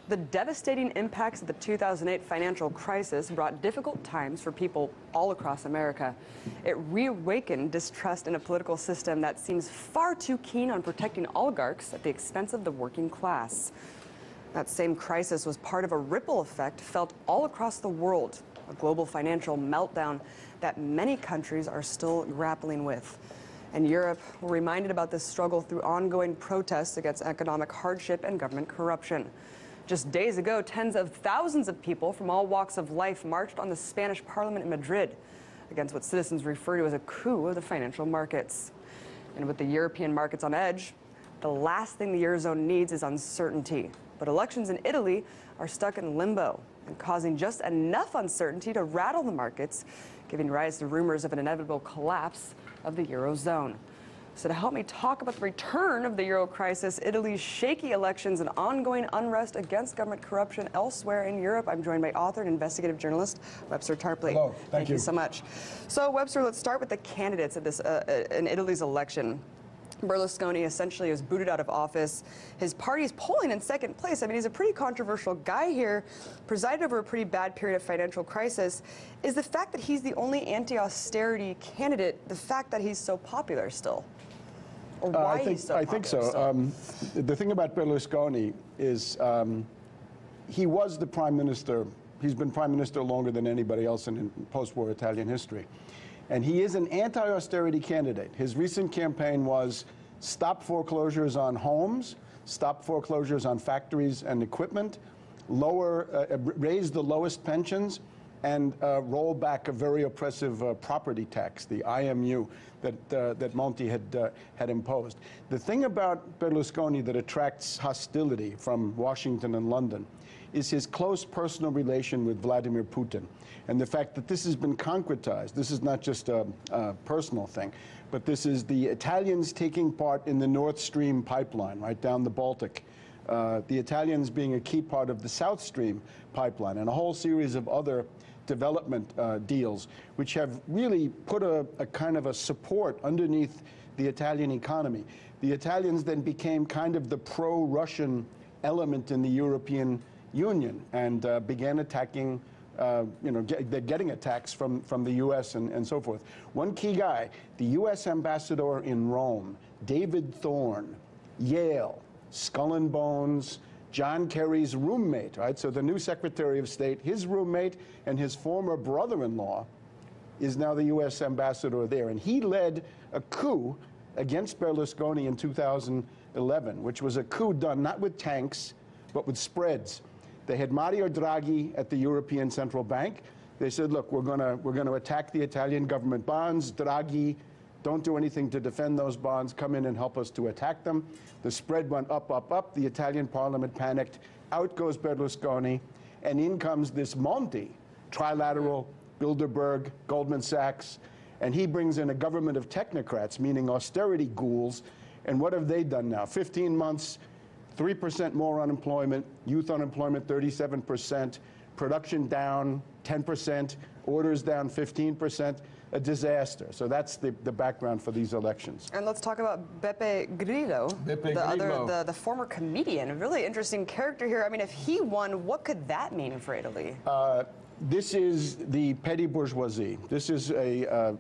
The devastating impacts of the 2008 financial crisis brought difficult times for people all across America. It reawakened distrust in a political system that seems far too keen on protecting oligarchs at the expense of the working class. That same crisis was part of a ripple effect felt all across the world, a global financial meltdown that many countries are still grappling with. In Europe, we're reminded about this struggle through ongoing protests against economic hardship and government corruption. Just days ago, tens of thousands of people from all walks of life marched on the Spanish parliament in Madrid against what citizens refer to as a coup of the financial markets. And with the European markets on edge, the last thing the Eurozone needs is uncertainty. But elections in Italy are stuck in limbo and causing just enough uncertainty to rattle the markets, giving rise to rumors of an inevitable collapse of the Eurozone. So to help me talk about the return of the Euro crisis, Italy's shaky elections, and ongoing unrest against government corruption elsewhere in Europe, I'm joined by author and investigative journalist Webster Tarpley. Hello, thank you so much. So Webster, let's start with the candidates at this in Italy's election. Berlusconi essentially was booted out of office. His party is polling in second place. I mean, he's a pretty controversial guy here, presided over a pretty bad period of financial crisis. Is the fact that he's the only anti-austerity candidate the fact that he's so popular still? Or why he's so popular? I think so. The thing about Berlusconi is he was the prime minister. He's been prime minister longer than anybody else in post-war Italian history. And he is an anti-austerity candidate. His recent campaign was stop foreclosures on homes, stop foreclosures on factories and equipment, raise the lowest pensions, and roll back a very oppressive property tax, the IMU, that Monti had imposed. The thing about Berlusconi that attracts hostility from Washington and London is his close personal relation with Vladimir Putin, and the fact that this has been concretized. This is not just a personal thing, but this is the Italians taking part in the Nord Stream pipeline right down the Baltic, the Italians being a key part of the South Stream pipeline, and a whole series of other development deals, which have really put a kind of a support underneath the Italian economy. The Italians then became kind of the pro-Russian element in the European Union and began attacking, they're getting attacks from the U.S. and so forth. One key guy, the U.S. ambassador in Rome, David Thorne, Yale, Skull and Bones, John Kerry's roommate, right? So the new Secretary of State, his roommate and his former brother-in-law is now the U.S. ambassador there. And he led a coup against Berlusconi in 2011, which was a coup done not with tanks, but with spreads. They had Mario Draghi at the European Central Bank. They said, look, we're going to attack the Italian government bonds. Draghi, don't do anything to defend those bonds. Come in and help us to attack them. The spread went up, up, up. The Italian parliament panicked. Out goes Berlusconi. And in comes this Monti, trilateral, Bilderberg, Goldman Sachs. And he brings in a government of technocrats, meaning austerity ghouls. And what have they done now? 15 months, 3% more unemployment, youth unemployment 37%, production down 10%, orders down 15%, a disaster. So that's the background for these elections. And let's talk about Beppe Grillo, the former comedian, a really interesting character here. I mean, if he won, what could that mean for Italy? This is the petty bourgeoisie. This is a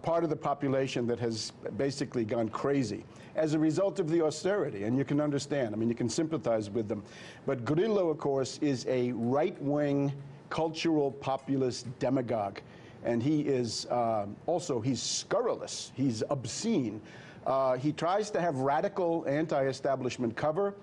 part of the population that has basically gone crazy as a result of the austerity, and you can understand. I mean, you can sympathize with them. But Grillo, of course, is a right-wing cultural populist demagogue. And he is also, he's scurrilous, he's obscene. He tries to have radical anti-establishment cover,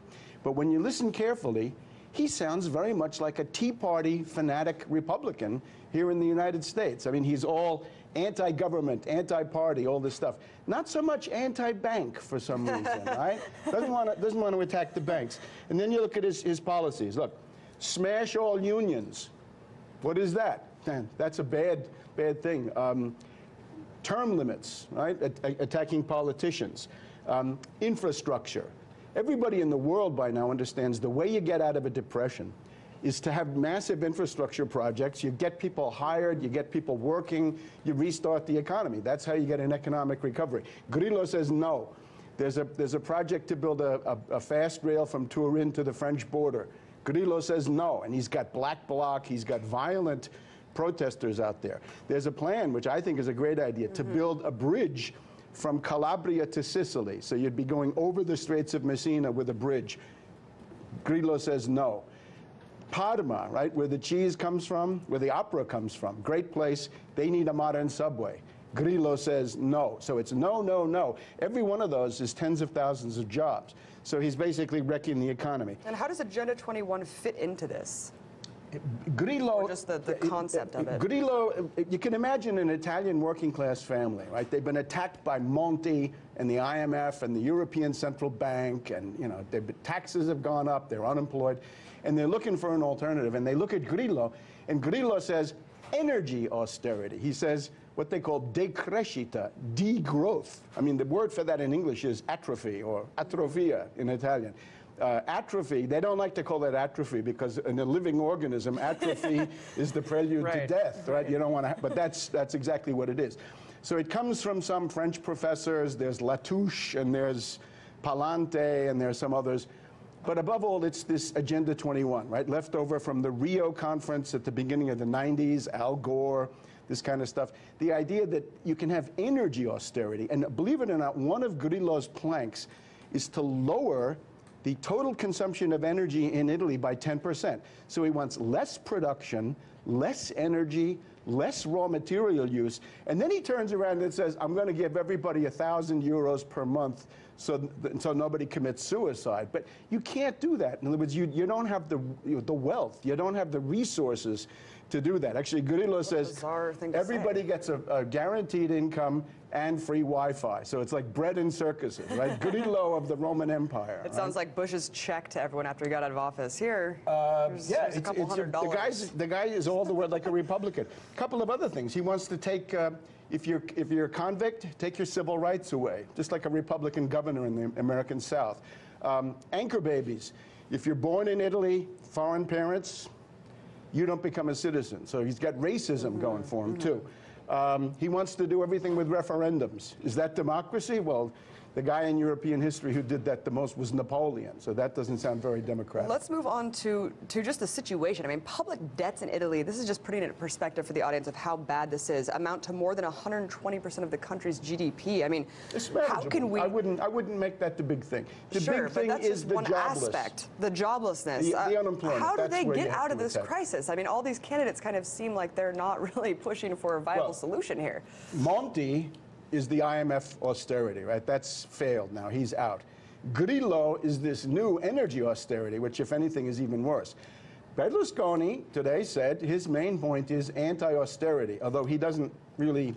but when you listen carefully, he sounds very much like a Tea Party fanatic Republican here in the United States. I mean, he's all anti-government, anti-party, all this stuff. Not so much anti-bank for some reason, right? Doesn't want to attack the banks. And then you look at his policies. Look, smash all unions. What is that? That's a bad thing. Term limits, right? Attacking politicians. Infrastructure. Everybody in the world by now understands the way you get out of a depression is to have massive infrastructure projects. You get people hired, you get people working, you restart the economy. That's how you get an economic recovery. Grillo says no. There's a project to build a fast rail from Turin to the French border. Grillo says no, and he's got black bloc, he's got violent protesters out there. There's a plan, which I think is a great idea, to build a bridge from Calabria to Sicily. So you'd be going over the Straits of Messina with a bridge. Grillo says no. Parma, right, where the cheese comes from, where the opera comes from, great place, they need a modern subway. Grillo says no. So it's no, no, no. Every one of those is tens of thousands of jobs. So he's basically wrecking the economy. And how does Agenda 21 fit into this? Grillo, or just the concept of it. Grillo, you can imagine an Italian working class family, right? They've been attacked by Monti and the IMF and the European Central Bank, and taxes have gone up, they're unemployed, and they're looking for an alternative. And they look at Grillo, and Grillo says energy austerity. He says what they call decrescita, degrowth. I mean, the word for that in English is atrophy, or atrofia in Italian. Atrophy, they don't like to call it atrophy because in a living organism, atrophy is the prelude to death, right? You don't want to, but that's exactly what it is. So it comes from some French professors. There's Latouche, and there's Palante, and there's some others. But above all, it's this Agenda 21, right? Left over from the Rio conference at the beginning of the 90s, Al Gore, this kind of stuff. The idea that you can have energy austerity, and believe it or not, one of Grillo's planks is to lower the total consumption of energy in Italy by 10%. So he wants less production, less energy, less raw material use, and then he turns around and says, I'm going to give everybody €1,000 per month so nobody commits suicide. But you can't do that. In other words, you don't have the wealth, you don't have the resources to do that. Actually, Grillo says everybody gets a guaranteed income and free Wi-Fi. So it's like bread and circuses, right? Grillo of the Roman Empire. It sounds like Bush's check to everyone after he got out of office. Here, here's a couple $100. The guy is all the way like a Republican. A couple of other things. He wants to take, if you're a convict, take your civil rights away, just like a Republican governor in the American South. Anchor babies. If you're born in Italy, foreign parents, you don't become a citizen. So he's got racism going for him, too. He wants to do everything with referendums. Is that democracy? Well, the guy in European history who did that the most was Napoleon, so that doesn't sound very democratic. Let's move on to just the situation. I mean, public debts in Italy, this is just putting it in perspective for the audience of how bad this is, amount to more than 120% of the country's GDP. I mean, how can we... I wouldn't make that the big thing. The sure, big thing but that's is just the one jobless. Aspect, the joblessness. The unemployment. How do they get out of this crisis? I mean, all these candidates kind of seem like they're not really pushing for a viable solution here. Monti is the IMF austerity, right? That's failed now. He's out. Grillo is this new energy austerity, which, if anything, is even worse. Berlusconi today said his main point is anti-austerity, although he doesn't really,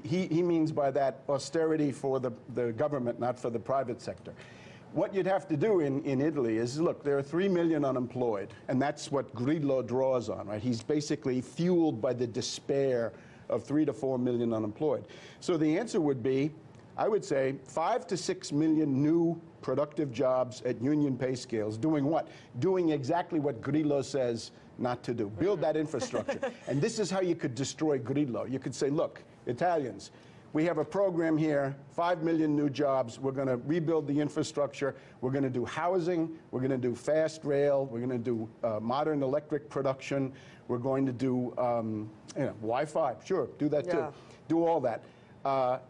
he means by that austerity for the government, not for the private sector. What you'd have to do in Italy is, look, there are 3 million unemployed, and that's what Grillo draws on, right? He's basically fueled by the despair of 3 to 4 million unemployed. So the answer would be, I would say, 5 to 6 million new productive jobs at union pay scales. Doing what? Doing exactly what Grillo says not to do. Build that infrastructure. And this is how you could destroy Grillo. You could say, look, Italians, we have a program here, 5 million new jobs. We're going to rebuild the infrastructure. We're going to do housing. We're going to do fast rail. We're going to do modern electric production. We're going to do Wi-Fi. Sure, do that too. Do all that.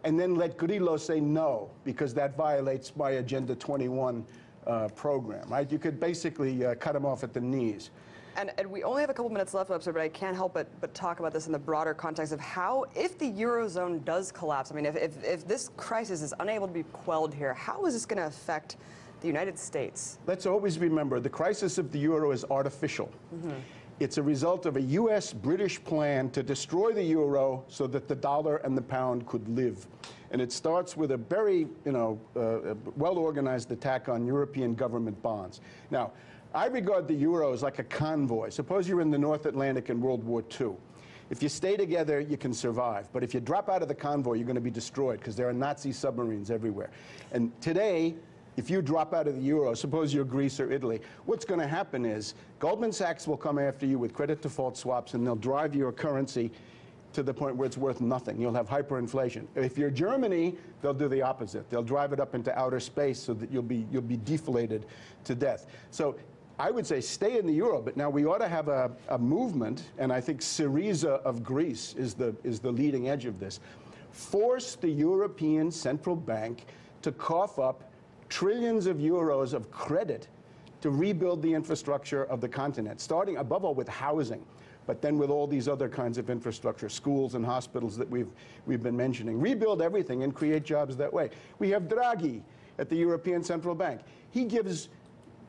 And then let Grillo say no, because that violates my Agenda 21 program, right? You could basically cut him off at the knees. And we only have a couple minutes left, Webster, but I can't help but talk about this in the broader context of how, if the Eurozone does collapse, I mean, if this crisis is unable to be quelled here, how is this going to affect the United States? Let's always remember, the crisis of the euro is artificial. It's a result of a U.S.-British plan to destroy the euro so that the dollar and the pound could live. And it starts with a very, well-organized attack on European government bonds. Now, I regard the euro as like a convoy. Suppose you're in the North Atlantic in World War II. If you stay together, you can survive. But if you drop out of the convoy, you're going to be destroyed because there are Nazi submarines everywhere. And today, if you drop out of the euro, suppose you're Greece or Italy, what's going to happen is Goldman Sachs will come after you with credit default swaps, and they'll drive your currency to the point where it's worth nothing. You'll have hyperinflation. If you're Germany, they'll do the opposite. They'll drive it up into outer space so that you'll be deflated to death. So I would say stay in the euro, but now we ought to have a movement, and I think Syriza of Greece is the leading edge of this. Force the European Central Bank to cough up trillions of euros of credit to rebuild the infrastructure of the continent, starting above all with housing, but then with all these other kinds of infrastructure, schools and hospitals that we've been mentioning. Rebuild everything and create jobs that way. We have Draghi at the European Central Bank. He gives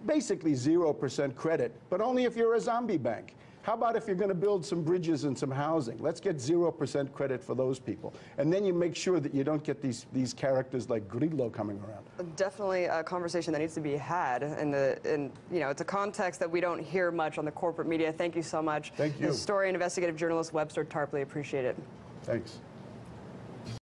basically 0% credit, but only if you're a zombie bank. How about if you're going to build some bridges and some housing? Let's get 0% credit for those people. And then you make sure that you don't get these characters like Grillo coming around. Definitely a conversation that needs to be had in you know, it's a context that we don't hear much on the corporate media. Thank you so much. Thank you. Historian, investigative journalist Webster Tarpley, appreciate it. Thanks.